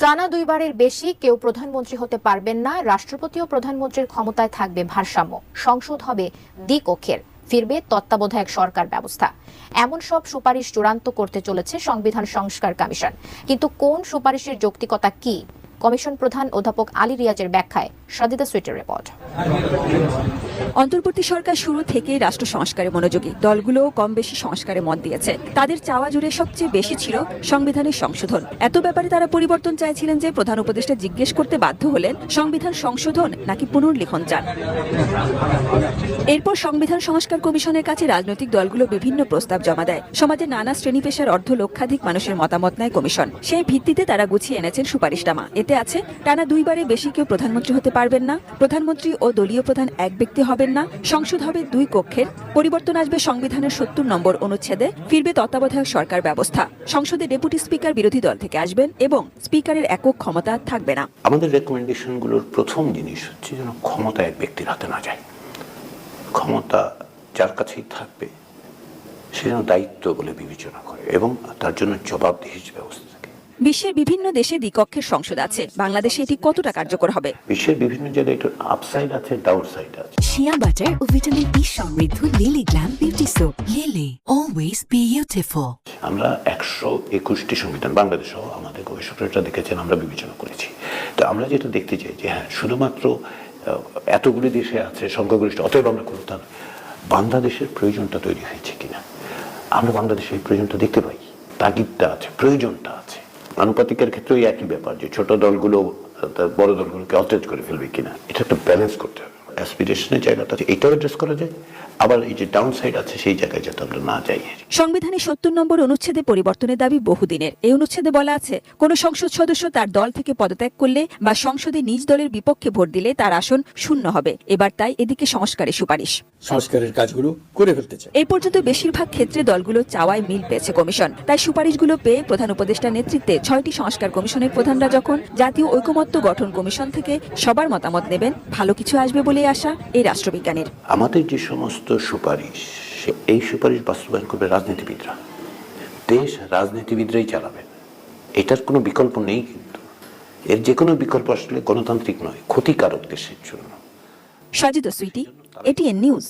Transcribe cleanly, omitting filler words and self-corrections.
টানা দুইবারের বেশি কেউ প্রধানমন্ত্রী হতে পারবেন না। রাষ্ট্রপতি ও প্রধানমন্ত্রীর ক্ষমতায় থাকবে ভারসাম্য। সংসদ হবে দ্বিকক্ষের। ফিরবে তত্ত্বাবধায়ক সরকার ব্যবস্থা। এমন সব সুপারিশ চূড়ান্ত করতে চলেছে সংবিধান সংস্কার কমিশন। কিন্তু কোন সুপারিশের যৌক্তিকতা কি, কমিশন প্রধান অধ্যাপক আলী রিয়াজের ব্যাখ্যায় সাজিদা সুইটের রিপোর্ট। অন্তর্বর্তী সরকার শুরু থেকেই রাষ্ট্র সংস্কারে মনোযোগী। দলগুলো কম বেশি সংস্কারে মত দিয়েছে। তাদের চাওয়া জুড়ে সবচেয়ে বেশি ছিল সংবিধানের সংশোধন। এত ব্যাপারে তারা পরিবর্তন চাইছিলেন যে প্রধান উপদেষ্টা জিজ্ঞেস করতে বাধ্য হলেন সংবিধান সংশোধন নাকি পুনর্লিখন চান। এরপর সংবিধান সংস্কার কমিশনের কাছে রাজনৈতিক দলগুলো বিভিন্ন প্রস্তাব জমা দেয়। সমাজের নানা শ্রেণী পেশার লক্ষাধিক মানুষের মতামত নেয় কমিশন। সেই ভিত্তিতে তারা গুছিয়ে এনেছেন সুপারিশনামা। এতে আছে টানা দুইবারে বেশি কেউ প্রধানমন্ত্রী হতে পারবেন না, প্রধানমন্ত্রী ও দলীয় প্রধান এক ব্যক্তি হবেন না, সংসদ হবে দুই কক্ষের, পরিবর্তন আসবে সংবিধানের ৭০ নম্বর অনুচ্ছেদে, ফিরবে তত্ত্বাবধায়ক সরকার ব্যবস্থা, সংসদে ডেপুটি স্পিকার বিরোধী দল থেকে আসবেন এবং স্পিকারের একক ক্ষমতা থাকবে না। আমাদের রেকমেন্ডেশনগুলোর প্রথম জিনিস হচ্ছে যেন ক্ষমতা এক ব্যক্তির হাতে না যায়। ক্ষমতা যার কাছেই থাকবে সে যেন দায়িত্ব বলে বিবেচনা করে এবং তার জন্য জবাবদিহির ব্যবস্থা থাকে। বিশ্বের বিভিন্ন দেশে দ্বিকক্ষের সংসদ আছে। বাংলাদেশে এটি কতটা কার্যকর হবে? বিশ্বের বিভিন্ন জায়গায় এটার আপসাইড আছে, ডাউনসাইড আছে। শিয়া বাটার ও ভিটামিন ই সমৃদ্ধ lily glam beauty soap. Lily, always beautiful. আমরা ১২১টি সংবিধান বাংলাদেশ সহ আমাদের গবেষকরা দেখেছেন, আমরা বিবেচনা করেছি। তো আমরা যেটা দেখতে চাই যে হ্যাঁ, শুধুমাত্র এতগুলি দেশে আছে সংখ্যাগরিষ্ঠ, অতএব আমরা করব তা। বাংলাদেশের প্রয়োজনটা তৈরি হয়েছে কিনা আমরা বাংলাদেশের এই প্রয়োজনটা দেখতে পাই। তাগিদটা আছে, প্রয়োজনটা আছে। আনুপাতিকের ক্ষেত্রে ওই একই ব্যাপার যে ছোট দলগুলো বড় দলগুলোকে অচেজ করে ফেলবে কিনা, এটা একটা ব্যালেন্স করতে হবে। অ্যাসপিরেশনের জায়গাটা আছে, এটাও অ্যাড্রেস করা যায়, আবার এই যে ডাউন সাইড আছে সেই জায়গায় যাতে আমরা না যাই। সংবিধানের ৭০ নম্বর অনুচ্ছেদে পরিবর্তনের দাবি বহুদিনের। এই অনুচ্ছেদে বলা আছে, কোন সংসদ সদস্য তার দল থেকে পদত্যাগ করলে বা সংসদে নিজ দলের বিপক্ষে ভোট দিলে তার আসন শূন্য হবে। এবার তাই এদিকে সংস্কারের সুপারিশ, সংস্কারের কাজগুলো করে ফেলতে চায়। এই পর্যন্ত বেশিরভাগ ক্ষেত্রে দলগুলো চাওয়ায় মিল পেয়েছে কমিশন। তাই সুপারিশগুলো পেয়ে প্রধান উপদেষ্টার নেতৃত্বে ৬টি সংস্কার কমিশনের প্রধানরা যখন জাতীয় ঐকমত্য গঠন কমিশন থেকে সবার মতামত নেবেন, ভালো কিছু আসবে বলে আশা এই রাষ্ট্রবিজ্ঞানীর। আমাদের যে সমস্ত সুপারিশ, এই সুপারিশ বাস্তবায়ন করবে রাজনীতিবিদরা। দেশ রাজনীতিবিদরাই চালাবেন, এটার কোনো বিকল্প নেই। কিন্তু এর যে কোনো বিকল্প আসলে গণতান্ত্রিক নয়, ক্ষতিকারক দেশের জন্য। Sajida Sweety, ATN news.